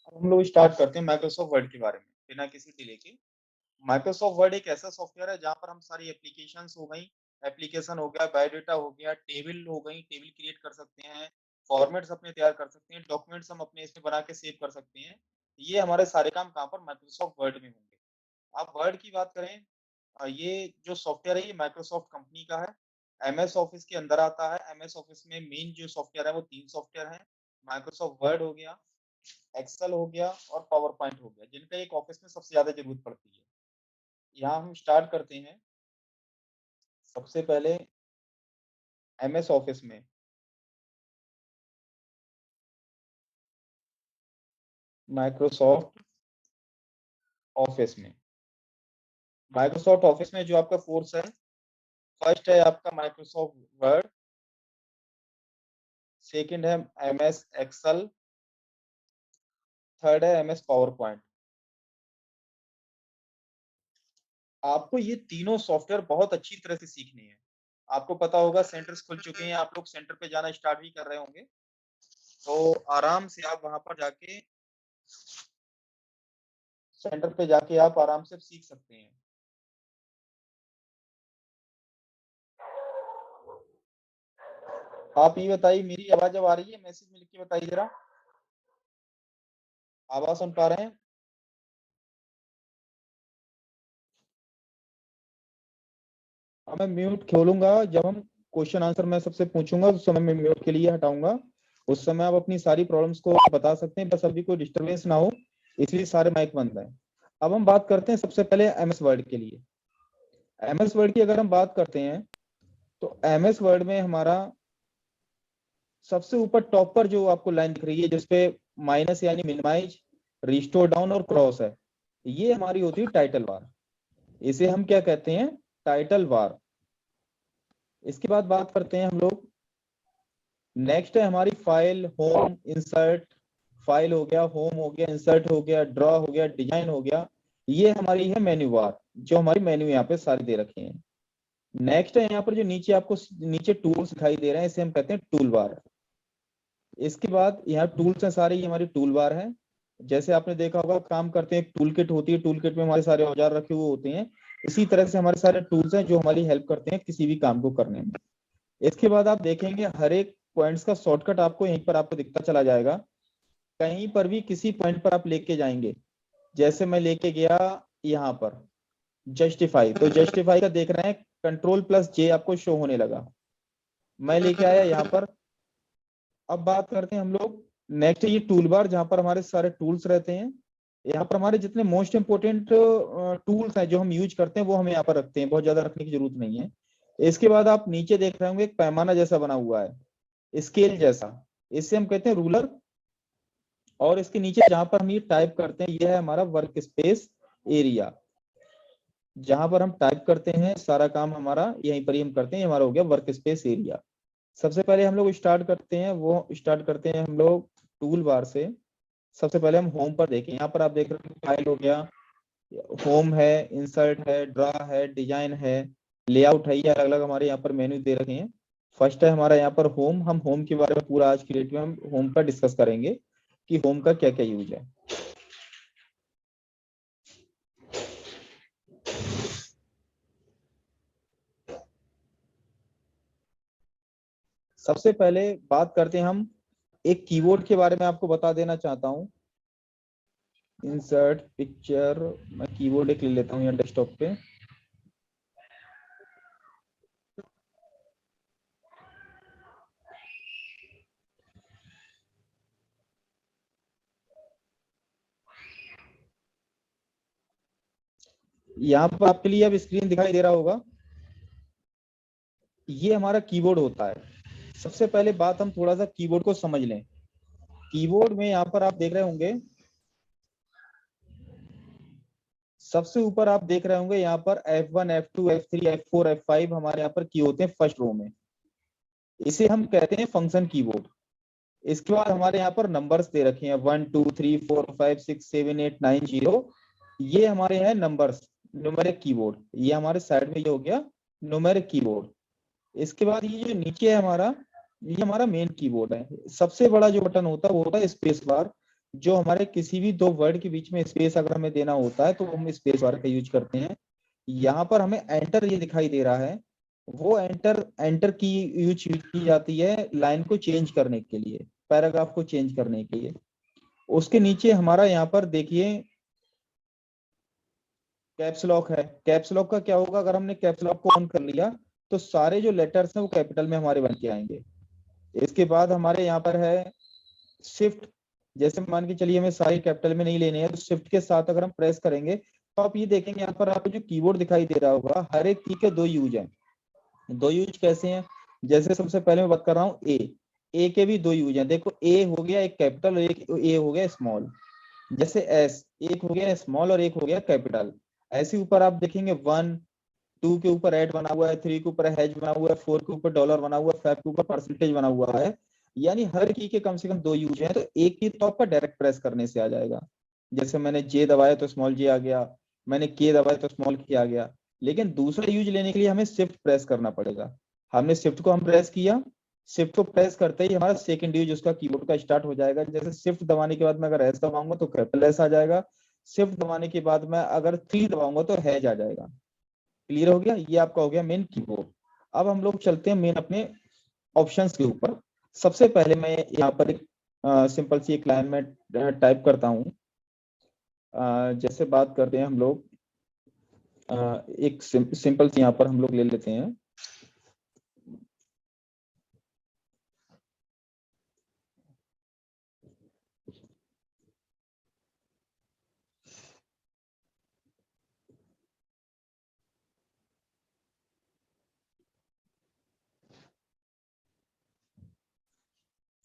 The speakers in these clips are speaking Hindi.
अब हम लोग स्टार्ट करते हैं माइक्रोसॉफ्ट वर्ड के बारे में बिना किसी डिले के। माइक्रोसॉफ्ट वर्ड एक ऐसा सॉफ्टवेयर है जहाँ पर हम सारी एप्लीकेशंस हो गई, एप्लीकेशन हो गया, बायोडाटा हो गया, टेबल हो गई, टेबल क्रिएट कर सकते हैं, फॉर्मेट्स अपने तैयार कर सकते हैं, डॉक्यूमेंट्स हम अपने इसमें बना के सेव कर सकते हैं। ये हमारे सारे काम कहाँ पर माइक्रोसॉफ्ट वर्ड में होंगे। आप वर्ड की बात करें, ये जो सॉफ्टवेयर है ये माइक्रोसॉफ्ट कंपनी का है। एमएस ऑफिस के अंदर आता है। एमएस ऑफिस में मेन जो सॉफ्टवेयर है वो 3 सॉफ्टवेयर हैं। माइक्रोसॉफ्ट वर्ड हो गया, एक्सेल हो गया और पावर पॉइंट हो गया, जिनका एक ऑफिस में सबसे ज़्यादा ज़रूरत पड़ती है। यहाँ हम स्टार्ट करते हैं सबसे पहले एमएस ऑफिस में। माइक्रोसॉफ्ट ऑफिस में। माइक्रोसॉफ्ट ऑफिस में जो आपका कोर्स है, फर्स्ट है आपका माइक्रोसॉफ्ट वर्ड, सेकंड है एमएस एक्सेल, थर्ड है एमएस पावर पॉइंट। आपको ये तीनों सॉफ्टवेयर बहुत अच्छी तरह से सीखने हैं। आपको पता होगा सेंटर्स खुल चुके हैं, आप लोग सेंटर पे जाना स्टार्ट भी कर रहे होंगे, तो आराम से आप वहाँ पर जाके सेंटर पे जाके आप आराम से सीख सकते हैं। आप ये बताइए, मेरी आवाज़ जब आ रही है, मैसेज में लिख के बताइए ज़रा, आवाज़ सुन पा रहे हैं? अब मैं म्यूट खोलूँगा जब हम क्वेश्चन आंसर मैं सबसे पूछूँगा, उस समय मैं म्यूट के लिए हटाऊँगा। उस समय आप अपनी सारी प्रॉब्लम्स को बता सकते हैं, बस अभी कोई डिस्टर्बेंस ना हो, इसलिए सारे माइक बंद हैं। अब हम बात करते हैं सबसे पहले एमएस वर्ड के लिए। एमएस वर्ड की अगर हम बात करते हैं, तो एमएस वर्ड में हमारा सबसे ऊपर टॉप पर जो आपको लाइन दिख रही है, जिसपे माइनस यानी मिनिमाइज, रिस्टोर डाउन और क्रॉस है, ये हमारी होती है टाइटल बार। इसे हम क्या कहते हैं? Title bar. इसके बाद बात करते हैं हम लोग, नेक्स्ट है हमारी फाइल, होम, इंसर्ट। फाइल हो गया, होम हो गया, इंसर्ट हो गया, ड्रॉ हो गया, डिजाइन हो गया। ये हमारी है मेन्यू बार, जो हमारी मेन्यू यहाँ पे सारे दे रखे हैं। नेक्स्ट है यहाँ पर जो नीचे आपको नीचे टूल्स दिखाई दे रहे हैं, इसे हम कहते हैं टूल बार। इसके बाद यहाँ टूल्स हैं सारे, ये हमारी टूल बार है। जैसे आपने देखा होगा काम करते हैं, टूल किट होती है, टूल किट में हमारे सारे औजार रखे हुए होते हैं। इसी तरह से हमारे सारे टूल्स हैं जो हमारी हेल्प करते हैं किसी भी काम को करने में। इसके बाद आप देखेंगे हर एक पॉइंट्स का शॉर्टकट आपको यहीं पर आपको दिखता चला जाएगा। कहीं पर भी किसी पॉइंट पर आप लेके जाएंगे, जैसे मैं लेके गया यहाँ पर जस्टिफाई, तो जस्टिफाई का देख रहे हैं कंट्रोल प्लस जे आपको शो होने लगा, मैं लेके आया यहाँ पर। अब बात करते हैं हम लोग, नेक्स्ट ये टूल बार, जहाँ पर हमारे सारे टूल्स रहते हैं। यहाँ पर हमारे जितने मोस्ट इंपोर्टेंट टूल्स हैं जो हम यूज करते हैं, वो हम यहाँ पर रखते हैं, बहुत ज्यादा रखने की जरूरत नहीं है। इसके बाद आप नीचे देख रहे होंगे एक पैमाना जैसा बना हुआ है, स्केल जैसा, इसे हम कहते हैं रूलर। और इसके नीचे जहां पर हम ये टाइप करते हैं, ये है हमारा वर्क स्पेस एरिया। जहां पर हम टाइप करते हैं सारा काम हमारा यहीं पर ही हम करते हैं, ये हमारा हो गया वर्क स्पेस एरिया। सबसे पहले हम लोग स्टार्ट करते हैं, वो स्टार्ट करते हैं हम लोग टूल बार से। सबसे पहले हम होम पर देखें, यहाँ पर आप देख रहे हैं फाइल हो गया, होम है, इंसर्ट है, ड्रा है, डिजाइन है, लेआउट है, ये अलग अलग हमारे यहाँ पर मेन्यू दे रखे हैं। फर्स्ट है हमारा यहाँ पर होम। हम होम के बारे में पूरा आज की डेट में हम होम का डिस्कस करेंगे कि होम का क्या क्या यूज है। सबसे पहले बात करते हैं हम एक कीबोर्ड के बारे में, आपको बता देना चाहता हूँ। इंसर्ट पिक्चर, मैं कीबोर्ड एक ले लेता हूँ यहाँ डेस्कटॉप पे। यहाँ पर आपके लिए अब स्क्रीन दिखाई दे रहा होगा, ये हमारा कीबोर्ड होता है। सबसे पहले बात हम थोड़ा सा कीबोर्ड को समझ लें। कीबोर्ड में यहाँ पर आप देख रहे होंगे, सबसे ऊपर आप देख रहे होंगे यहाँ पर F1, F2, F3, F4, F5 हमारे यहाँ पर की होते हैं फर्स्ट रो में। इसे हम कहते हैं फंक्शन कीबोर्ड। इसके बाद हमारे यहाँ पर नंबर्स दे रखे हैं 1 2 3 4 5 6 7 8 9 0। ये हमारे हैं नंबर्स, न्यूमेरिक कीबोर्ड। ये हमारे साइड में ये हो गया न्यूमेरिक कीबोर्ड। इसके बाद ये जो नीचे है हमारा, ये हमारा मेन कीबोर्ड है। सबसे बड़ा जो बटन होता है वो होता है स्पेस बार। जो हमारे किसी भी दो वर्ड के बीच में स्पेस अगर हमें देना होता है तो हम स्पेस बार का यूज करते हैं। यहाँ पर हमें एंटर ये दिखाई दे रहा है, वो एंटर एंटर की यूज की जाती है लाइन को चेंज करने के लिए, पैराग्राफ को चेंज करने के लिए। उसके नीचे हमारा यहाँ पर देखिए कैप्स लॉक है। कैप्स लॉक का क्या होगा, अगर हमने कैप्स लॉक को ऑन कर लिया तो सारे जो लेटर्स हैं वो कैपिटल में हमारे बन के आएंगे। इसके बाद हमारे यहाँ पर है शिफ्ट। जैसे मान के चलिए हमें सारी कैपिटल में नहीं लेने हैं, तो शिफ्ट के साथ अगर हम प्रेस करेंगे तो आप ये देखेंगे यहाँ पर आपको जो कीबोर्ड दिखाई दे रहा होगा, हर एक की के दो यूज हैं। दो यूज कैसे हैं, जैसे सबसे पहले मैं बात कर रहा हूँ ए के भी दो यूज हैं। देखो ए हो गया एक कैपिटल और एक ए हो गया स्मॉल। जैसे एस, एक हो गया स्मॉल और एक हो गया कैपिटल। ऐसे ऊपर आप देखेंगे 1, 2 के ऊपर एट बना हुआ है, 3 के ऊपर हैश बना हुआ है, 4 के ऊपर डॉलर बना हुआ है, 5 के ऊपर परसेंटेज बना हुआ है। यानी हर की के कम से कम दो यूज है, तो एक की तो आपका डायरेक्ट प्रेस करने से आ जाएगा। जैसे मैंने जे दबाया तो स्मॉल जे आ गया, मैंने के दबाया तो स्मॉल के आ गया। लेकिन दूसरा यूज लेने के लिए हमें शिफ्ट प्रेस करना पड़ेगा। हमने शिफ्ट को हम प्रेस किया, शिफ्ट को प्रेस करते ही हमारा सेकंड यूज उसका कीबोर्ड का स्टार्ट हो जाएगा। जैसे शिफ्ट दबाने के बाद मैं अगर एस दबाऊंगा तो कैपिटल एस आ जाएगा। शिफ्ट दबाने के बाद मैं अगर 3 दबाऊंगा तो हैज आ जाएगा। क्लियर हो गया, ये आपका हो गया मेन कीबोर्ड। अब हम लोग चलते हैं मेन अपने ऑप्शंस के ऊपर। सबसे पहले मैं यहाँ पर एक सिंपल सी एक लाइन में टाइप करता हूँ। जैसे बात करते हैं हम लोग, एक सिंपल सी यहाँ पर हम लोग ले लेते हैं।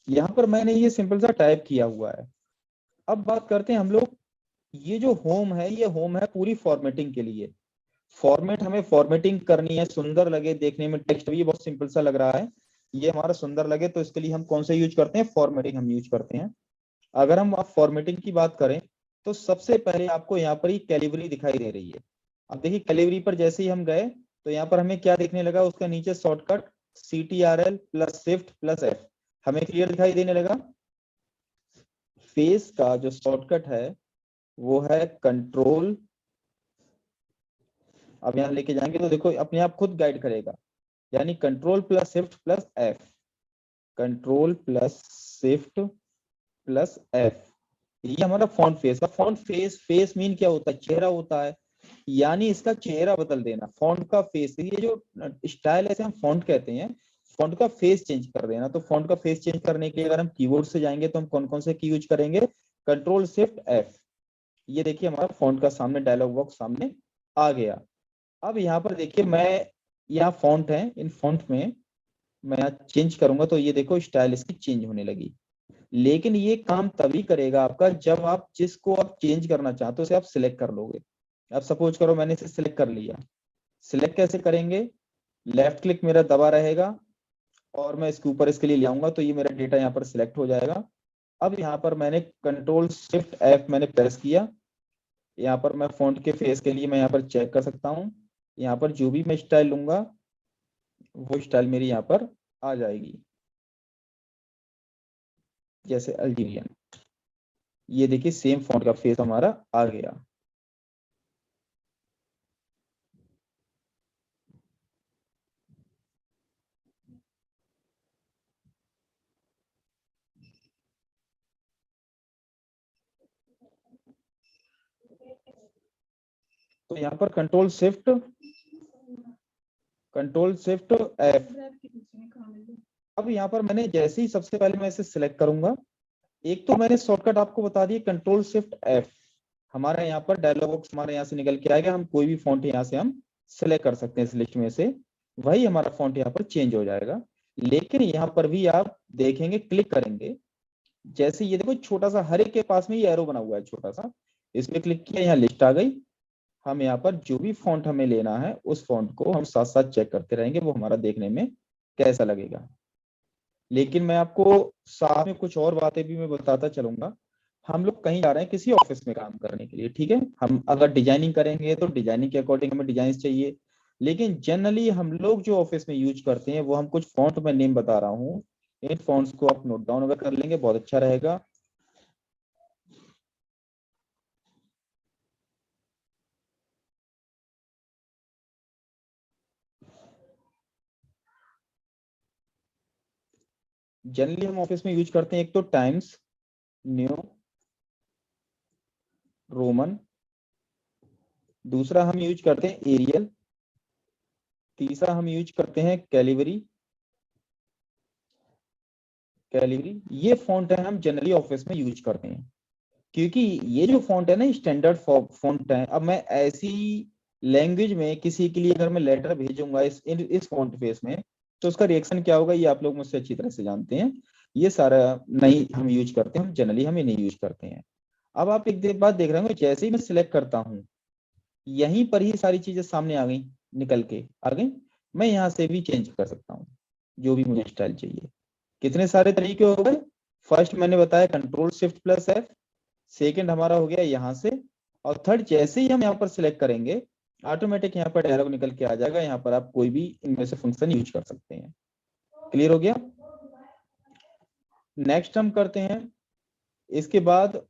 यहाँ पर मैंने ये सिंपल सा टाइप किया हुआ है। अब बात करते हैं हम लोग, ये जो होम है ये होम है पूरी फॉर्मेटिंग के लिए। फॉर्मेट हमें फॉर्मेटिंग करनी है, सुंदर लगे देखने में, टेक्स्ट भी बहुत सिंपल सा लग रहा है, ये हमारा सुंदर लगे, तो इसके लिए हम कौन सा यूज करते हैं, फॉर्मेटिंग हम यूज करते हैं। अगर हम आप फॉर्मेटिंग की बात करें तो सबसे पहले आपको यहाँ पर ही कैलिबरी दिखाई दे रही है। अब देखिए कैलिबरी पर जैसे ही हम गए तो यहाँ पर हमें क्या देखने लगा, उसका नीचे shortcut CTRL plus shift plus F हमें क्लियर दिखाई देने लगा। फेस का जो शॉर्टकट है वो है कंट्रोल, अब यहाँ लेके जाएंगे तो देखो अपने आप खुद गाइड करेगा, यानी control plus shift plus F, control plus shift plus F। ये हमारा फॉन्ट फेस का, फॉन्ट फेस, फेस मीन क्या होता है, चेहरा होता है। यानी इसका चेहरा बदल देना, फॉन्ट का फेस, ये जो स्टाइल ऐसे हम फॉन्ट कहते हैं, फॉन्ट का फेस चेंज कर देना। तो फॉन्ट का फेस चेंज करने के लिए अगर हम कीबोर्ड से जाएंगे तो हम कौन कौन से की यूज करेंगे, कंट्रोल शिफ्ट F। ये देखिए हमारा फॉन्ट का सामने डायलॉग बॉक्स सामने आ गया। अब यहाँ पर देखिए मैं, यहाँ फॉन्ट है, इन फॉन्ट में मैं यहाँ चेंज करूंगा तो ये देखो स्टाइल इसकी चेंज होने लगी। लेकिन ये काम तभी करेगा आपका जब आप जिसको आप चेंज करना चाहते हो उसे आप सिलेक्ट कर लोगे। अब सपोज करो मैंने इसे सिलेक्ट कर लिया, सिलेक्ट कैसे करेंगे, लेफ्ट क्लिक मेरा दबा रहेगा और मैं इसके ऊपर इसके लिए ले आऊंगा तो ये मेरा डेटा यहाँ पर सिलेक्ट हो जाएगा। अब यहाँ पर मैंने कंट्रोल शिफ्ट F मैंने प्रेस किया, यहाँ पर मैं फॉन्ट के फेस के लिए मैं यहाँ पर चेक कर सकता हूँ। यहाँ पर जो भी मैं स्टाइल लूंगा वो स्टाइल मेरी यहाँ पर आ जाएगी। जैसे अल्जीरियन, ये देखिए सेम फॉन्ट का फेस हमारा आ गया। तो यहाँ पर कंट्रोल शिफ्ट F। अब यहाँ पर मैंने जैसे ही सबसे पहले मैं इसे सिलेक्ट करूंगा, एक तो मैंने शॉर्टकट आपको बता दिया कंट्रोल शिफ्ट F, हमारा यहाँ पर डायलॉग बॉक्स हमारे यहाँ से निकल के आएगा, हम कोई भी फॉन्ट यहाँ से हम सिलेक्ट कर सकते हैं इस लिस्ट में से, वही हमारा फॉन्ट यहाँ पर चेंज हो जाएगा। लेकिन यहाँ पर भी आप देखेंगे क्लिक करेंगे, जैसे ये देखो छोटा सा हर एक के पास में ये एरो बना हुआ है छोटा सा, इस पे क्लिक किया यहाँ लिस्ट आ गई। हम यहाँ पर जो भी फॉन्ट हमें लेना है उस फॉन्ट को हम साथ साथ चेक करते रहेंगे वो हमारा देखने में कैसा लगेगा। लेकिन मैं आपको साथ में कुछ और बातें भी मैं बताता चलूंगा। हम लोग कहीं जा रहे हैं किसी ऑफिस में काम करने के लिए, ठीक है, हम अगर डिजाइनिंग करेंगे तो डिजाइनिंग के अकॉर्डिंग हमें डिजाइन चाहिए। लेकिन जनरली हम लोग जो ऑफिस में यूज करते हैं वो हम कुछ फॉन्ट में नेम बता रहा हूँ, इन फॉन्ट्स को आप नोट डाउन अगर कर लेंगे बहुत अच्छा रहेगा। जनरली हम ऑफिस में यूज करते हैं एक तो टाइम्स न्यू रोमन, दूसरा हम यूज करते हैं एरियल, तीसरा हम यूज करते हैं कैलिबरी। ये फॉन्ट है हम जनरली ऑफिस में यूज करते हैं, क्योंकि ये जो फॉन्ट है ना स्टैंडर्ड फॉन्ट है। अब मैं ऐसी लैंग्वेज में किसी के लिए अगर मैं लेटर भेजूंगा इस फॉन्ट फेस में, तो उसका रिएक्शन क्या होगा ये आप लोग मुझसे अच्छी तरह से जानते हैं। ये सारा नहीं हम यूज करते हैं, हम जनरली हम ये नहीं यूज करते हैं। अब आप एक बात देख रहे होंगे, जैसे ही मैं सिलेक्ट करता हूँ यहीं पर ही सारी चीजें सामने आ गई, निकल के आ गई। मैं यहाँ से भी चेंज कर सकता हूँ जो भी मुझे स्टाइल चाहिए। कितने सारे तरीके हो गए। फर्स्ट मैंने बताया control shift plus F, second हमारा हो गया यहाँ से, और थर्ड जैसे ही हम यहाँ पर सिलेक्ट करेंगे ऑटोमेटिक यहाँ पर डायलॉग निकल के आ जाएगा। यहाँ पर आप कोई भी इनमें से फंक्शन यूज कर सकते हैं। क्लियर हो गया। नेक्स्ट हम करते हैं इसके बाद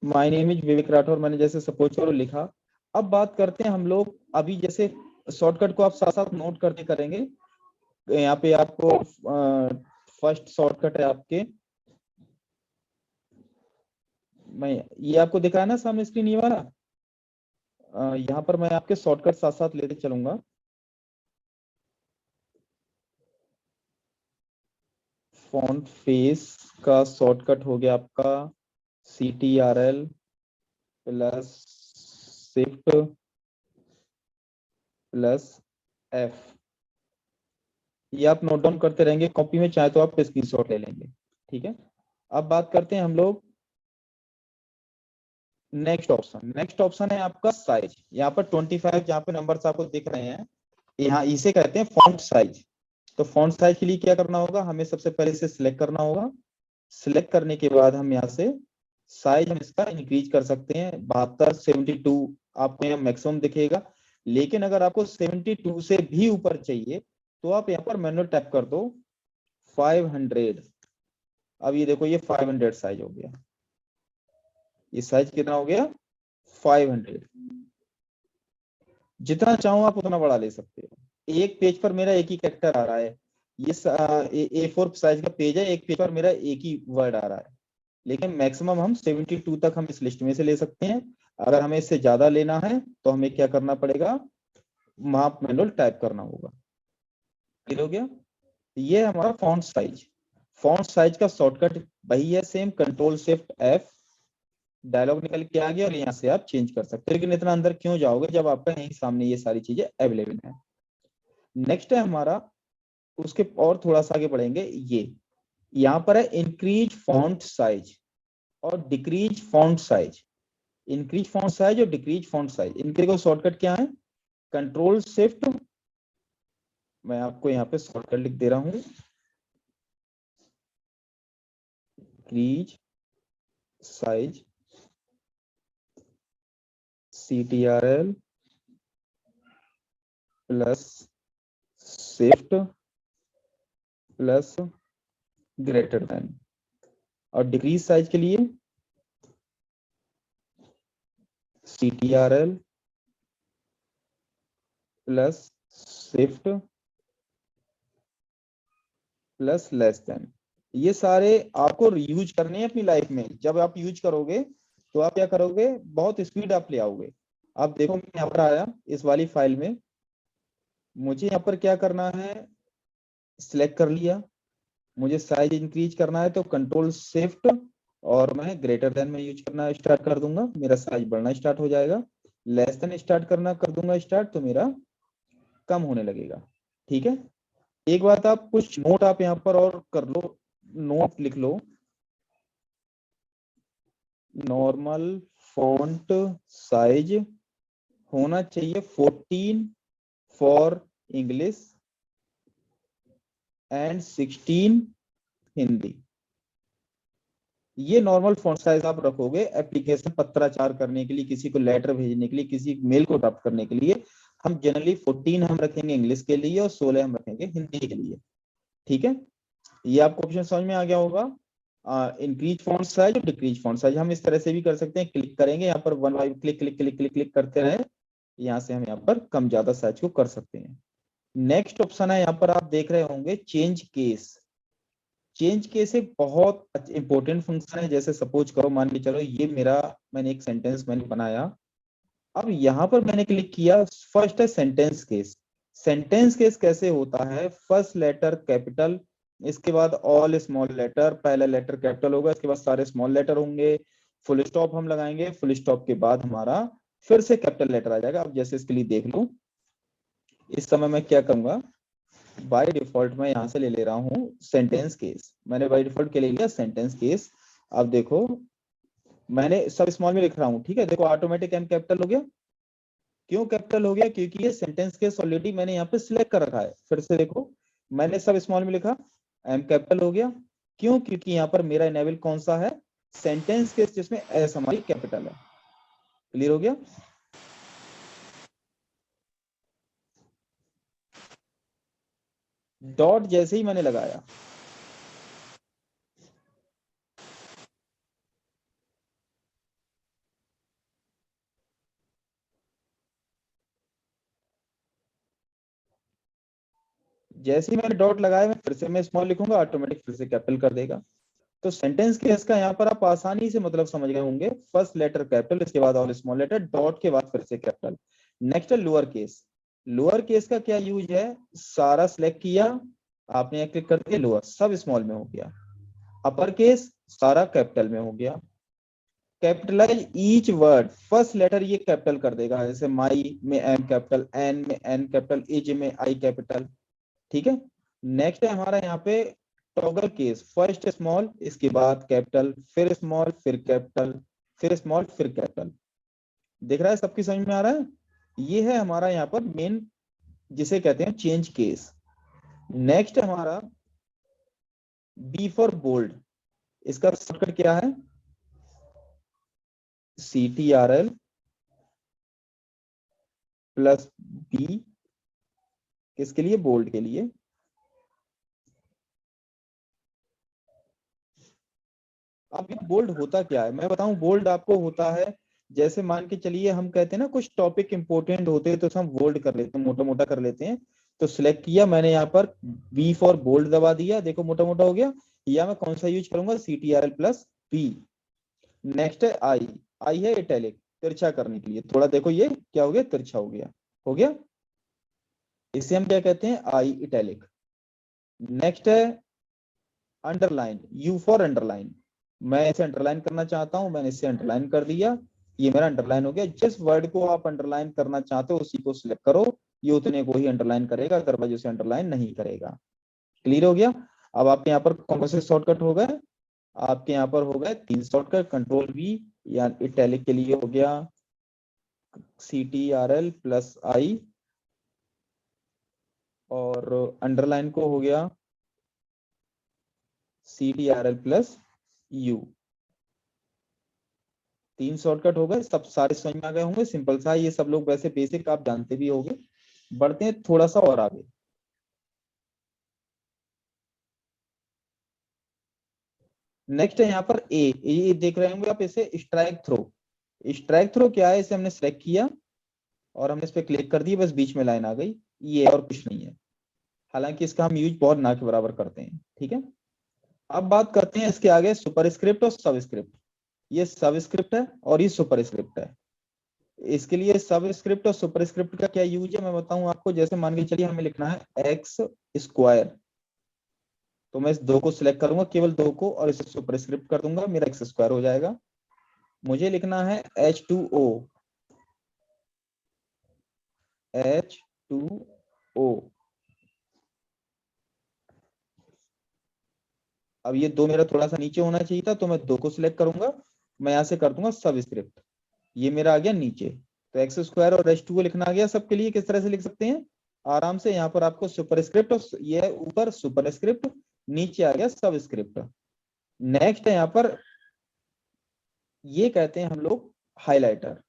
माय नेम इज विवेक राठौर, मैंने जैसे सपोज करो लिखा। अब बात करते हैं हम लोग अभी जैसे शॉर्टकट को आप साथ साथ नोट करते करेंगे। यहाँ पे आपको फर्स्ट शॉर्टकट है आपके, मैं ये आपको दिख रहा है ना सामने स्क्रीन ये वाला। यहाँ पर मैं आपके शॉर्टकट साथ साथ लेते चलूंगा। फॉन्ट फेस का शॉर्टकट हो गया आपका CTRL plus shift plus F। ये आप नोट डाउन करते रहेंगे कॉपी में, चाहे तो आप स्क्रीनशॉट ले लेंगे। ठीक है। अब बात करते हैं हम लोग नेक्स्ट ऑप्शन है आपका साइज। यहाँ पर 25 जहाँ पे नंबर्स आपको दिख रहे हैं, यहाँ इसे कहते हैं फॉन्ट साइज। तो फॉन्ट साइज के लिए क्या करना होगा, हमें सबसे पहले इसे सिलेक्ट करना होगा। सिलेक्ट करने के बाद हम यहाँ से साइज हम इसका इंक्रीज कर सकते हैं 72 72 आपको यहाँ मैक्सिमम दिखेगा। लेकिन अगर आपको 72 से भी ऊपर चाहिए तो आप यहाँ पर मैनुअल टैप कर दो 500। अब ये देखो ये 500 साइज हो गया। ये साइज कितना हो गया 500। जितना चाहो आप उतना बड़ा ले सकते हो। एक पेज पर मेरा एक ही कैरेक्टर आ रहा है। ये A4 साइज का पेज है, एक पेज पर मेरा एक ही वर्ड आ रहा है। लेकिन मैक्सिमम हम 72 तक हम इस लिस्ट में से ले सकते हैं। अगर हमें इससे ज्यादा लेना है तो हमें क्या करना पड़ेगा, माप मैनुअल टाइप करना होगा। क्लियर हो गया। ये है हमारा फॉन्ट साइज। फॉन्ट साइज का शॉर्टकट वही है same, control shift F। Dialog निकल के आ गया और यहाँ से आप चेंज कर सकते हो। लेकिन इतना अंदर क्यों जाओगे जब आपका यहीं सामने ये सारी चीजें अवेलेबल है। नेक्स्ट है हमारा, उसके और थोड़ा सा आगे बढ़ेंगे, ये यहाँ पर है इंक्रीज फॉन्ट साइज और decrease font size. Increase font size और डिक्रीज फॉन्ट साइज, इनके को शॉर्टकट क्या है, कंट्रोल शिफ्ट, मैं आपको यहाँ पे शॉर्टकट लिख दे रहा हूँ, increase size CTRL plus shift plus greater than. और डिक्रीज साइज के लिए CTRL plus shift plus less than. ये सारे आपको यूज करने हैं अपनी लाइफ में। जब आप यूज करोगे तो आप क्या करोगे, बहुत स्पीड आप ले आओगे। आप देखो मैं यहाँ पर आया इस वाली फाइल में, मुझे यहाँ पर क्या करना है, सिलेक्ट कर लिया। मुझे साइज इंक्रीज करना है तो कंट्रोल शिफ्ट और मैं ग्रेटर देन में यूज करना स्टार्ट कर दूंगा, मेरा साइज बढ़ना स्टार्ट हो जाएगा। लेस देन स्टार्ट करना कर दूंगा स्टार्ट, तो मेरा कम होने लगेगा। ठीक है। एक बात आप कुछ नोट आप यहाँ पर और कर लो, नोट लिख लो। नॉर्मल फॉन्ट साइज होना चाहिए 14 फॉर इंग्लिश एंड 16 हिंदी। ये नॉर्मल फॉन्ट साइज आप रखोगे एप्लीकेशन पत्राचार करने के लिए, किसी को लेटर भेजने के लिए, किसी मेल को ड्राफ्ट करने के लिए। हम जनरली 14 हम रखेंगे इंग्लिश के लिए और 16 हम रखेंगे हिंदी के लिए। ठीक है। ये आपको ऑप्शन समझ में आ गया होगा। इंक्रीज फॉन्ट साइज और डिक्रीज फॉन्ट साइज हम इस तरह से भी कर सकते हैं। क्लिक करेंगे यहाँ पर one by click click click click click करते रहे यहाँ से हम यहाँ पर कम ज्यादा साइज को कर सकते हैं। नेक्स्ट ऑप्शन है, यहाँ पर आप देख रहे होंगे चेंज केस। चेंज केस एक बहुत इंपॉर्टेंट फंक्शन है। जैसे सपोज करो, मान के चलो ये मेरा, मैंने एक सेंटेंस मैंने बनाया, अब यहाँ पर मैंने क्लिक किया, फर्स्ट है सेंटेंस केस। सेंटेंस केस कैसे होता है, फर्स्ट लेटर कैपिटल, इसके बाद ऑल स्मॉल लेटर, पहला लेटर कैपिटल होगा, इसके बाद सारे स्मॉल लेटर होंगे, फुल स्टॉप हम लगाएंगे, फुल स्टॉप के बाद हमारा फिर से कैपिटल लेटर आ जाएगा। अब जैसे इसके लिए देख लो, इस समय मैं क्या करूंगा, बाय डिफॉल्ट मैं यहाँ से ले ले रहा हूँ सेंटेंस केस, मैंने बाय डिफॉल्ट के ले लिया सेंटेंस केस। अब देखो मैंने सब स्मॉल में लिख रहा हूँ, ठीक है, देखो ऑटोमेटिक एम कैपिटल हो गया। क्यों कैपिटल हो गया, क्योंकि ये सेंटेंस केस ऑलरेडी मैंने यहाँ पे सिलेक्ट कर रखा है। फिर से देखो, मैंने सब स्मॉल में लिखा, एम कैपिटल हो गया। क्यों, क्योंकि यहाँ पर मेरा इनेबल कौन सा है, सेंटेंस केस, जिसमें एस हमारी कैपिटल है। क्लियर हो गया। डॉट जैसे ही मैंने लगाया, जैसे ही मैंने डॉट लगाया, मैं फिर से मैं स्मॉल लिखूंगा, ऑटोमेटिक फिर से कैपिटल कर देगा। तो सेंटेंस केस का यहाँ पर आप आसानी से मतलब समझ गए होंगे, फर्स्ट लेटर कैपिटल, इसके बाद ऑल स्मॉल लेटर, डॉट के बाद फिर से कैपिटल। नेक्स्ट है लोअर केस। लोअर केस का क्या यूज है, सारा सिलेक्ट किया आपने, क्लिक करके लोअर सब स्मॉल में हो गया। अपर केस सारा कैपिटल में हो गया। Capitalise each word, first letter ये कैपिटल कर देगा, जैसे माई में एम कैपिटल, एन में एन कैपिटल, इज में आई कैपिटल। ठीक है। नेक्स्ट है हमारा यहाँ पे टॉगल केस, फर्स्ट स्मॉल, इसके बाद कैपिटल, फिर स्मॉल, फिर कैपिटल, फिर स्मॉल, फिर कैपिटल। दिख रहा है, सबकी समझ में आ रहा है। ये है हमारा यहाँ पर मेन, जिसे कहते हैं चेंज केस। नेक्स्ट हमारा बी फॉर बोल्ड, इसका शॉर्टकट क्या है, CTRL प्लस बी, किसके लिए, बोल्ड के लिए। अब ये बोल्ड होता क्या है, मैं बताऊं, बोल्ड आपको होता है, जैसे मान के चलिए हम कहते हैं ना कुछ टॉपिक इंपोर्टेंट होते हैं तो हम बोल्ड कर लेते हैं, मोटा मोटा कर लेते हैं। तो सिलेक्ट किया मैंने यहाँ पर, बी फॉर बोल्ड दबा दिया, देखो मोटा मोटा हो गया। या मैं कौन सा यूज करूंगा, CTRL प्लस बी। नेक्स्ट है आई, आई है इटैलिक, तिरछा करने के लिए, थोड़ा देखो ये क्या हो गया, तिरछा हो गया, हो गया। इसे हम क्या कहते हैं, आई इटैलिक। नेक्स्ट है अंडरलाइन, यू फॉर अंडरलाइन, मैं इसे अंडरलाइन करना चाहता हूं, मैंने इसे अंडरलाइन कर दिया, ये मेरा अंडरलाइन हो गया। जिस वर्ड को आप अंडरलाइन करना चाहते हो उसी को सिलेक्ट करो, ये उतने को ही अंडरलाइन करेगा, अदरवाइज उसे अंडरलाइन नहीं करेगा। क्लियर हो गया। अब आपके यहाँ पर कौन से शॉर्टकट हो गए, आपके यहाँ पर हो गए 3 शॉर्टकट, कंट्रोल V या इटैलिक के लिए हो गया CTRL प्लस आई, और अंडरलाइन को हो गया CTRL प्लस U। 3 शॉर्टकट हो गए, सब सारे समझ में आ गए होंगे, सिंपल सा, ये सब लोग वैसे बेसिक आप जानते भी होंगे। बढ़ते हैं थोड़ा सा और आगे। नेक्स्ट है यहाँ पर ये देख रहे होंगे आप, इसे स्ट्राइक थ्रो। स्ट्राइक थ्रो क्या है, इसे हमने सेलेक्ट किया और हमने इस पर क्लिक कर दिया, बस बीच में लाइन आ गई, ये और कुछ नहीं है। हालांकि इसका हम यूज बहुत ना के बराबर करते हैं। ठीक है। अब बात करते हैं इसके आगे सुपरस्क्रिप्ट और सबस्क्रिप्ट। ये सबस्क्रिप्ट है और ये सुपरस्क्रिप्ट है। इसके लिए सबस्क्रिप्ट और सुपरस्क्रिप्ट का क्या यूज है मैं बताऊं आपको। जैसे मान के चलिए हमें लिखना है एक्स स्क्वायर, तो मैं इस दो को सिलेक्ट करूंगा, केवल दो को, और इसे सुपरस्क्रिप्ट कर दूंगा, मेरा एक्स स्क्वायर हो जाएगा। मुझे लिखना है H2O, H2O। अब ये दो मेरा थोड़ा सा नीचे होना चाहिए था, तो मैं दो को सिलेक्ट करूंगा, मैं यहां से कर दूंगा सबस्क्रिप्ट, ये मेरा आ गया नीचे। तो एक्स स्क्वायर और H2O लिखना आ गया सबके लिए। किस तरह से लिख सकते हैं आराम से, यहाँ पर आपको सुपरस्क्रिप्ट, और ये ऊपर सुपरस्क्रिप्ट, नीचे आ गया सबस्क्रिप्ट। नेक्स्ट है यहाँ पर, ये कहते हैं हम लोग हाइलाइटर।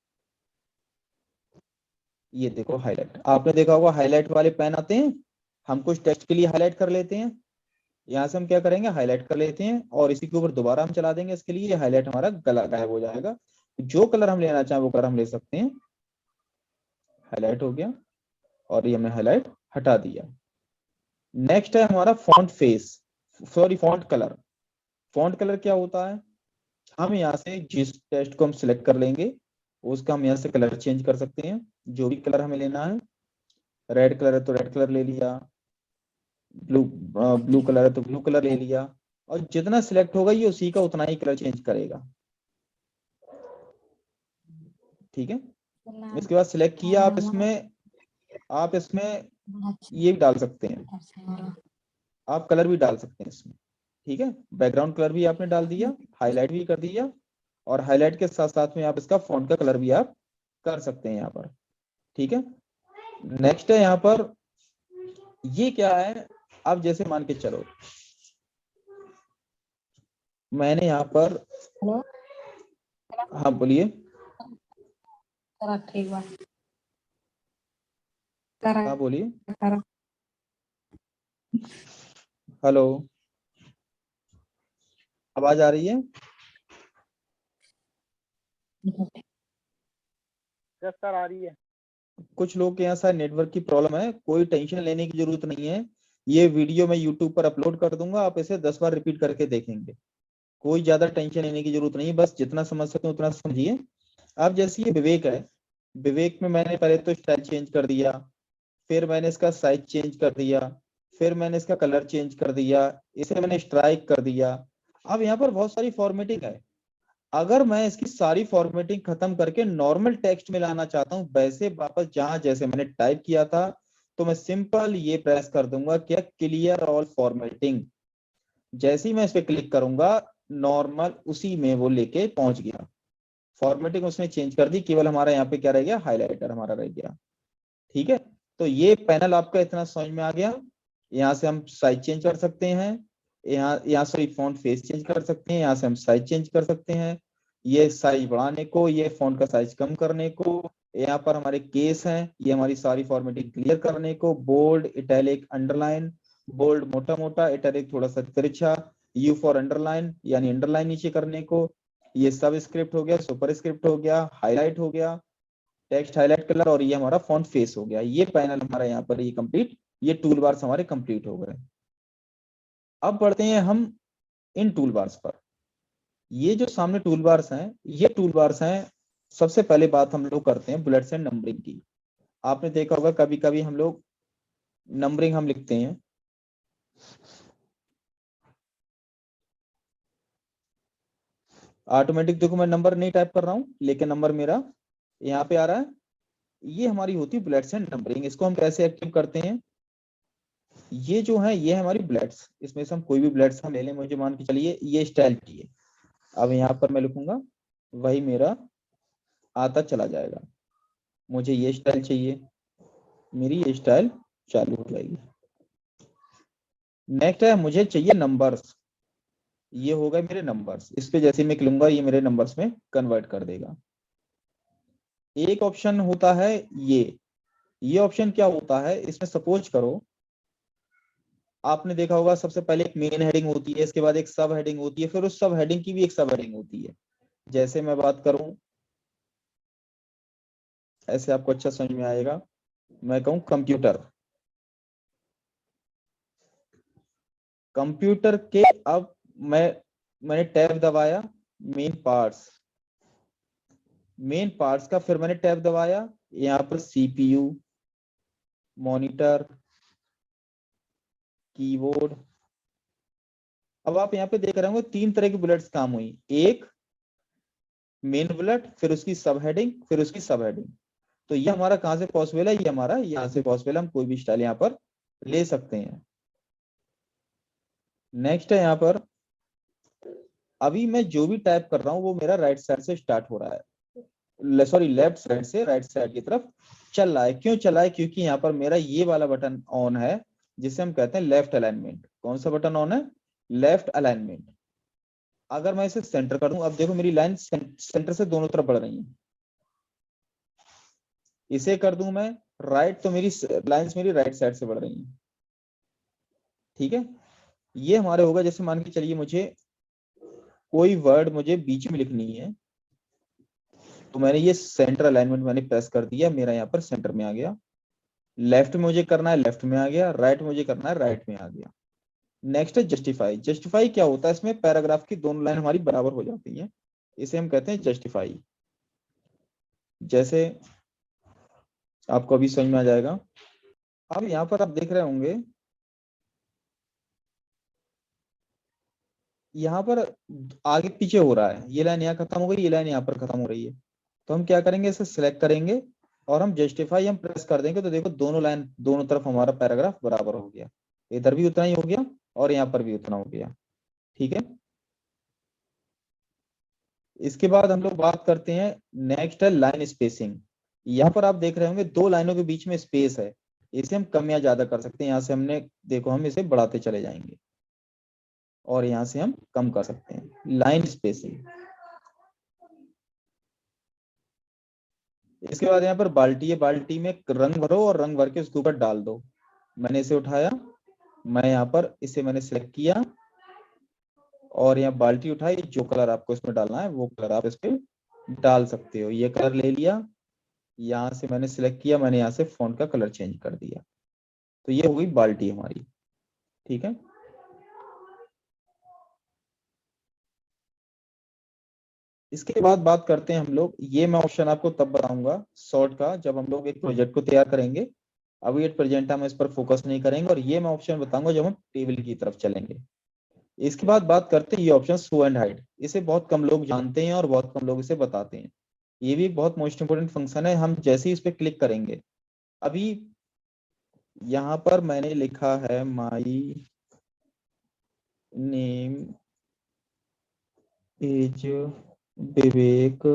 ये देखो हाईलाइट, आपने देखा होगा हाईलाइट वाले पेन आते हैं, हम कुछ टेक्स्ट के लिए हाईलाइट कर लेते हैं, यहाँ से हम क्या करेंगे, हाईलाइट कर लेते हैं, और इसी के ऊपर दोबारा हम चला देंगे इसके लिए, हाईलाइट हमारा गला गायब हो जाएगा। जो कलर हम लेना चाहें वो कलर हम ले सकते हैं। हाईलाइट हो गया और ये हमने हाईलाइट हटा दिया। नेक्स्ट है हमारा font face, sorry font colour. Font colour क्या होता है, हम यहाँ से जिस टेक्स्ट को हम सिलेक्ट कर लेंगे उसका हम यहाँ से कलर चेंज कर सकते हैं, जो भी कलर हमें लेना है। रेड कलर है तो रेड कलर ले लिया, ब्लू ब्लू कलर है तो ब्लू कलर ले लिया, और जितना सिलेक्ट होगा ये उसी का उतना ही कलर चेंज करेगा। ठीक है, इसके बाद सिलेक्ट किया, आप इसमें ये डाल सकते हैं, आप कलर भी डाल सकते हैं इसमें। ठीक है, बैकग्राउंड कलर भी आपने डाल दिया, हाईलाइट भी कर दिया, और हाईलाइट के साथ साथ में आप इसका फॉन्ट का कलर भी आप कर सकते हैं यहाँ पर। ठीक है, नेक्स्ट है यहाँ पर ये क्या है, आप जैसे मान के चलो मैंने यहाँ पर, हेलो, हाँ बोलिए। ठीक बा, हाँ बोलिए। करा। हेलो, आवाज आ रही है? यस सर, आ रही है। कुछ लोग के यहाँ शायद नेटवर्क की प्रॉब्लम है, कोई टेंशन लेने की जरूरत नहीं है। ये वीडियो मैं यूट्यूब पर अपलोड कर दूंगा, आप इसे 10 बार रिपीट करके देखेंगे। कोई ज्यादा टेंशन लेने की जरूरत नहीं है, बस जितना समझ सकते हो उतना समझिए। अब जैसे ये विवेक है, विवेक में मैंने पहले तो स्टाइल चेंज कर दिया, फिर मैंने इसका साइज चेंज कर दिया, फिर मैंने इसका कलर चेंज कर दिया, इसे मैंने स्ट्राइक कर दिया। अब यहाँ पर बहुत सारी फॉर्मेटिंग है। अगर मैं इसकी सारी फॉर्मेटिंग खत्म करके नॉर्मल टेक्स्ट में लाना चाहता हूँ, वैसे वापस जहां जैसे मैंने टाइप किया था, तो मैं सिंपल ये प्रेस कर दूंगा क्या, क्लियर ऑल फॉर्मेटिंग। जैसे ही मैं इस पे क्लिक करूंगा, नॉर्मल उसी में वो लेके पहुंच गया। फॉर्मेटिंग उसने चेंज कर दी, केवल हमारा यहाँ पे क्या रह गया, हाईलाइटर हमारा रह गया। ठीक है, तो ये पैनल आपका इतना समझ में आ गया। यहाँ से हम साइज चेंज कर सकते हैं, यहाँ से फॉन्ट फेस चेंज कर सकते हैं, यहाँ से हम साइज चेंज कर सकते हैं, ये साइज बढ़ाने को, ये फॉन्ट का साइज कम करने को। यहाँ पर हमारे केस हैं, ये हमारी सारी फॉर्मेटिंग क्लियर करने को, बोल्ड, इटैलिक, अंडरलाइन। बोल्ड मोटा मोटा, इटैलिक थोड़ा सा तिरछा, यू फॉर अंडरलाइन यानी अंडरलाइन नीचे करने को। ये सब स्क्रिप्ट हो गया, सुपर स्क्रिप्ट हो गया, हाईलाइट हो गया, टेक्स्ट हाईलाइट कलर, और ये हमारा फॉन्ट फेस हो गया। ये पैनल हमारा यहाँ पर ये कंप्लीट, ये टूल बार्स हमारे कंप्लीट हो गए। अब बढ़ते हैं हम इन टूल बार्स पर। ये जो सामने टूल बार्स हैं, ये टूल बार्स हैं, सबसे पहले बात हम लोग करते हैं बुलेट्स एंड नंबरिंग की। आपने देखा होगा कभी कभी हम लोग नंबरिंग हम लिखते हैं, ऑटोमेटिक देखो मैं नंबर नहीं टाइप कर रहा हूं, लेकिन नंबर मेरा यहाँ पे आ रहा है। ये हमारी होती है बुलेट्स एंड नंबरिंग। इसको हम कैसे एक्टिव करते हैं, ये जो है ये हमारी बुलेट्स, इसमें से हम कोई भी बुलेट्स हम ले लें, मुझे मान के चलिए ये स्टाइल की है। अब यहाँ पर मैं लिखूंगा, वही मेरा आता चला जाएगा। मुझे ये स्टाइल चाहिए, मेरी ये स्टाइल चालू हो जाएगी। नेक्स्ट है मुझे चाहिए नंबर्स, ये हो गए मेरे नंबर्स। इस पे जैसे मैं क्लिकूंगा ये मेरे नंबर्स में कन्वर्ट कर देगा। एक ऑप्शन होता है ये ऑप्शन क्या होता है, इसमें सपोज करो आपने देखा होगा सबसे पहले एक मेन हेडिंग होती है, इसके बाद एक सब हेडिंग होती है, फिर उस सब हेडिंग की भी एक सब हेडिंग होती है। जैसे मैं बात करूं, ऐसे आपको अच्छा समझ में आएगा, मैं कहूं कंप्यूटर, कंप्यूटर के, अब मैंने टैब दबाया, मेन पार्ट्स, मेन पार्ट्स का फिर मैंने टैब दबाया, यहाँ पर सीपीयू, मॉनिटर, कीबोर्ड। अब आप यहाँ पे देख रहे होंगे 3 तरह की बुलेट्स काम हुई, एक मेन बुलेट, फिर उसकी सब हेडिंग, फिर उसकी सब हेडिंग। तो ये हमारा कहाँ से पॉसिबल है, ये हमारा यहाँ से पॉसिबल है, हम कोई भी स्टाइल यहाँ पर ले सकते हैं। नेक्स्ट है यहाँ पर, अभी मैं जो भी टाइप कर रहा हूँ वो मेरा राइट साइड से स्टार्ट हो रहा है, सॉरी लेफ्ट साइड से राइट साइड की तरफ चल रहा है। क्यों चला है, क्योंकि यहाँ पर मेरा ये वाला बटन ऑन है, जिसे हम कहते हैं लेफ्ट अलाइनमेंट। कौन सा बटन ऑन है, लेफ्ट अलाइनमेंट। अगर मैं इसे सेंटर कर दूं, अब देखो मेरी लाइन सेंटर से दोनों तरफ बढ़ रही है। इसे कर दूं मैं राइट, तो मेरी लाइंस मेरी राइट साइड से बढ़ रही हैं। ठीक है, ये हमारे होगा, जैसे मान के चलिए मुझे कोई वर्ड मुझे बीच में लिखनी है, तो मैंने ये सेंटर अलाइनमेंट मैंने प्रेस कर दिया, मेरा यहाँ पर सेंटर में आ गया। लेफ्ट में मुझे करना है, लेफ्ट में आ गया। राइट में मुझे करना है, राइट में आ गया। नेक्स्ट है जस्टिफाई। जस्टिफाई क्या होता है, इसमें पैराग्राफ की दोनों लाइन हमारी बराबर हो जाती है, इसे हम कहते हैं जस्टिफाई। जैसे आपको अभी समझ में आ जाएगा। अब यहाँ पर आप देख रहे होंगे, यहाँ पर आगे पीछे हो रहा है, ये लाइन यहाँ खत्म हो गई, ये लाइन यहाँ पर खत्म हो रही है। तो हम क्या करेंगे, इसे सिलेक्ट करेंगे और हम जस्टिफाई हम प्रेस कर देंगे, तो देखो दोनों लाइन दोनों तरफ हमारा पैराग्राफ बराबर हो गया। इधर भी उतना ही हो गया और यहाँ पर भी उतना हो गया। ठीक है, इसके बाद हम लोग बात करते हैं, नेक्स्ट है लाइन स्पेसिंग। यहाँ पर आप देख रहे होंगे दो लाइनों के बीच में स्पेस है, इसे हम कम या ज्यादा कर सकते हैं। यहाँ से हमने देखो, हम इसे बढ़ाते चले जाएंगे और यहाँ से हम कम कर सकते हैं, लाइन स्पेसिंग। इसके बाद यहाँ पर बाल्टी है, बाल्टी में रंग भरो और रंग भर के उसके ऊपर डाल दो। मैंने इसे उठाया, मैं यहाँ पर इसे मैंने सिलेक्ट किया और यहाँ बाल्टी उठाई, जो कलर आपको इसमें डालना है वो कलर आप इस पे डाल सकते हो। ये कलर ले लिया, यहाँ से मैंने सिलेक्ट किया, मैंने यहाँ से फॉन्ट का कलर चेंज कर दिया, तो ये हो गई बाल्टी हमारी। ठीक है, इसके बाद बात करते हैं हम लोग, ये मैं ऑप्शन आपको तब बताऊंगा शॉर्ट का, जब हम लोग एक प्रोजेक्ट को तैयार करेंगे। अभी ये प्रेजेंट हम इस पर फोकस नहीं करेंगे, और ये मैं ऑप्शन बताऊंगा जब हम टेबल की तरफ चलेंगे। इसके बाद बात करते हैं ये ऑप्शन शो एंड हाइड। इसे बहुत कम लोग जानते हैं और बहुत कम लोग इसे बताते हैं। ये भी बहुत मोस्ट इंपोर्टेंट फंक्शन है। हम जैसे ही इस पे क्लिक करेंगे, अभी यहाँ पर मैंने लिखा है माई नेम इज विवेक,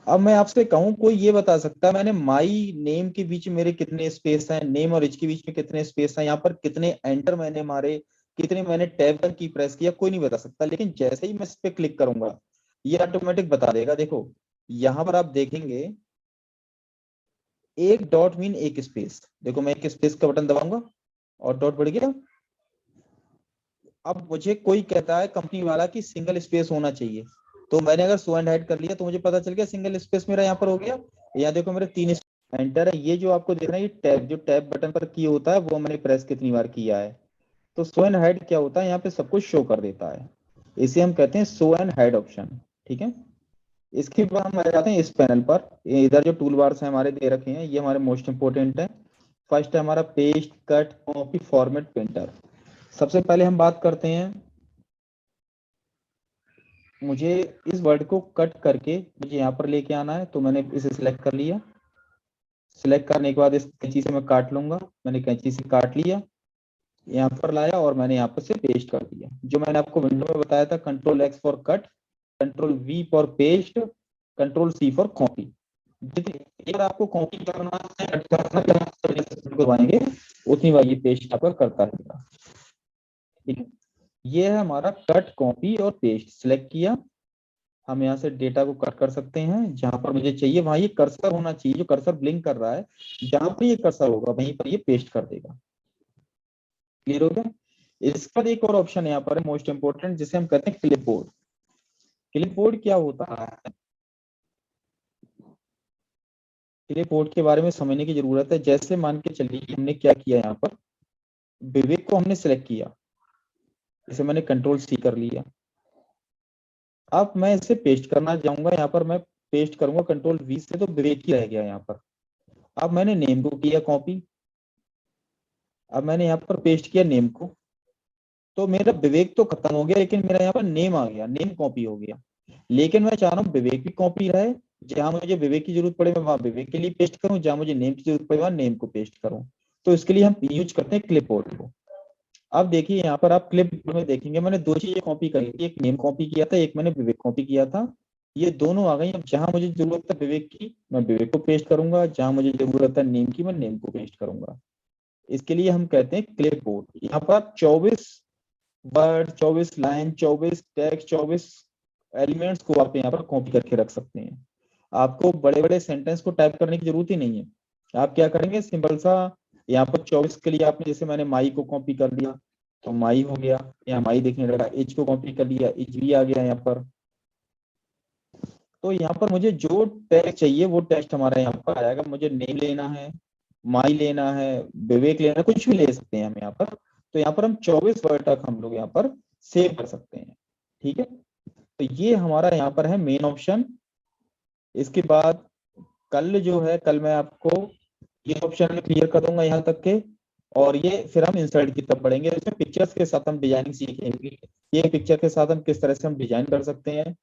अब मैं आपसे कहूं, कोई ये बता सकता है मैंने माई नेम के बीच में मेरे कितने स्पेस हैं, नेम और इज के बीच में कितने स्पेस हैं, यहाँ पर कितने एंटर मैंने मारे, कितने मैंने टैब का की प्रेस किया, कोई नहीं बता सकता। लेकिन जैसे ही मैं इस पे क्लिक करूंगा, ये ऑटोमेटिक बता देगा। देखो यहाँ पर आप देखेंगे, एक डॉट मीन एक स्पेस। देखो मैं एक स्पेस का बटन दबाऊंगा और डॉट बढ़ गया। अब मुझे कोई कहता है कंपनी वाला कि सिंगल स्पेस होना चाहिए, तो मैंने अगर शो एंड हाइड कर लिया तो मुझे पता चल गया सिंगल स्पेस मेरा यहाँ पर हो गया। यहाँ देखो मेरे तीन एंटर है। ये जो आपको देख रहा है, ये टैब, जो टैब बटन पर की होता है वो मैंने प्रेस कितनी बार किया है। तो शो एंड हाइड क्या होता है, यहाँ पे सब कुछ शो कर देता है। इसे हम कहते हैं शो एंड हाइड ऑप्शन। ठीक है, इसके बाद हम आ जाते हैं इस पैनल पर। इधर जो टूल बार्स हैं हमारे दे रखे हैं, ये हमारे मोस्ट इंपोर्टेंट है। फर्स्ट है हमारा paste, cut, copy, format, printer. सबसे पहले हम बात करते हैं, मुझे इस वर्ड को कट करके मुझे यहाँ पर लेके आना है, तो मैंने इसे सिलेक्ट कर लिया। सिलेक्ट करने के बाद इस कैंची से मैं काट लूंगा, मैंने कैंची से काट लिया, यहाँ पर लाया और मैंने यहाँ पर से पेस्ट कर दिया। जो मैंने आपको विंडो में बताया था, control X for cut, control V for paste, control C for copy. जितनी बार आपको कॉपी करना है, कट करना दबाएंगे, उतनी बार ये पेस्ट आपका करता रहेगा। ठीक है, ये है हमारा कट, कॉपी और पेस्ट। सिलेक्ट किया, हम यहाँ से डेटा को कट कर सकते हैं, जहां पर मुझे चाहिए वहां ये कर्सर होना चाहिए, जो कर्सर ब्लिंक कर रहा है, जहां पर ये कर्सर होगा वहीं पर ये पेस्ट कर देगा। क्लियर हो गया। इसके बाद एक और ऑप्शन यहाँ पर है मोस्ट इंपोर्टेंट, जिसे हम कहते हैं क्लिपबोर्ड। क्लिपबोर्ड क्या होता है, क्लिपबोर्ड के बारे में समझने की जरूरत है। जैसे मान के चलिए हमने क्या किया, यहाँ पर विवेक को हमने सिलेक्ट किया, इसे मैंने कंट्रोल सी कर लिया। अब मैं इसे पेस्ट करना चाहूंगा, यहाँ पर मैं पेस्ट करूंगा कंट्रोल वी से, तो विवेक ही रह गया यहाँ पर। अब मैंने नेम को किया कॉपी, अब मैंने यहाँ पर पेस्ट किया नेम को, तो मेरा विवेक तो खत्म हो गया, लेकिन मेरा यहाँ पर नेम आ गया, नेम कॉपी हो गया। लेकिन मैं चाह रहा हूँ विवेक भी कॉपी रहे, जहां मुझे विवेक की जरूरत पड़े मैं वहां विवेक के लिए पेस्ट करूं, जहां मुझे नेम की जरूरत पड़े वहां नेम को पेस्ट करूं। तो इसके लिए हम यूज करते हैं क्लिपबोर्ड को। अब देखिए यहाँ पर आप क्लिपबोर्ड में देखेंगे, मैंने दो चीजें कॉपी करी थी, एक नेम कॉपी किया था, एक मैंने विवेक कॉपी किया था। ये दोनों आ गई। अब जहां मुझे जरूरत है विवेक की, मैं विवेक को पेस्ट करूंगा, जहां मुझे जरूरत है नेम की, मैं नेम को पेस्ट करूंगा। इसके लिए हम कहते हैं क्लिपबोर्ड। यहाँ पर आप 24 वर्ड, 24 लाइन, 24 टेक्स्ट, 24 एलिमेंट्स को आप यहाँ पर कॉपी करके रख सकते हैं। आपको बड़े बड़े सेंटेंस को टाइप करने की जरूरत ही नहीं है। आप क्या करेंगे, सिंपल सा यहाँ पर 24 के लिए आपने जैसे मैंने माई को कॉपी कर लिया तो माई हो गया, यहाँ माई देखने लगा, एज को कॉपी कर लिया, एज भी आ गया यहाँ पर। तो यहाँ पर मुझे जो टेक्स्ट चाहिए वो टेक्स्ट हमारा यहाँ पर आएगा। मुझे नेम लेना है, माई लेना है, विवेक लेना है, कुछ भी ले सकते हैं हम यहाँ पर। तो यहाँ पर हम 24 वर्ड तक हम लोग यहाँ पर सेव कर सकते हैं। ठीक है, तो ये हमारा यहाँ पर है मेन ऑप्शन। इसके बाद कल जो है, कल मैं आपको ये ऑप्शन क्लियर कर दूंगा यहाँ तक के, और ये फिर हम इंसर्ट की तरफ बढ़ेंगे। इसमें पिक्चर्स के साथ हम डिजाइनिंग सीखेंगे, ये पिक्चर के साथ हम किस तरह से हम डिजाइन कर सकते हैं,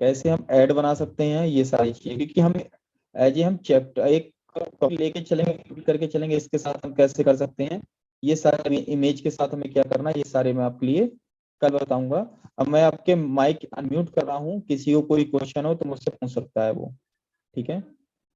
कैसे हम ऐड बना सकते हैं, ये सारी चीजें। क्योंकि हम एज ए हम चैप्टर एक टॉपिक लेके चलेंगे, copy करके चलेंगे, इसके साथ हम कैसे कर सकते हैं, ये सारे इमेज के साथ हमें क्या करना है, ये सारे मैं आपके लिए कल बताऊंगा। अब मैं आपके माइक अनम्यूट कर रहा हूँ, किसी को कोई क्वेश्चन हो तो मुझसे पूछ सकता है वो। ठीक है।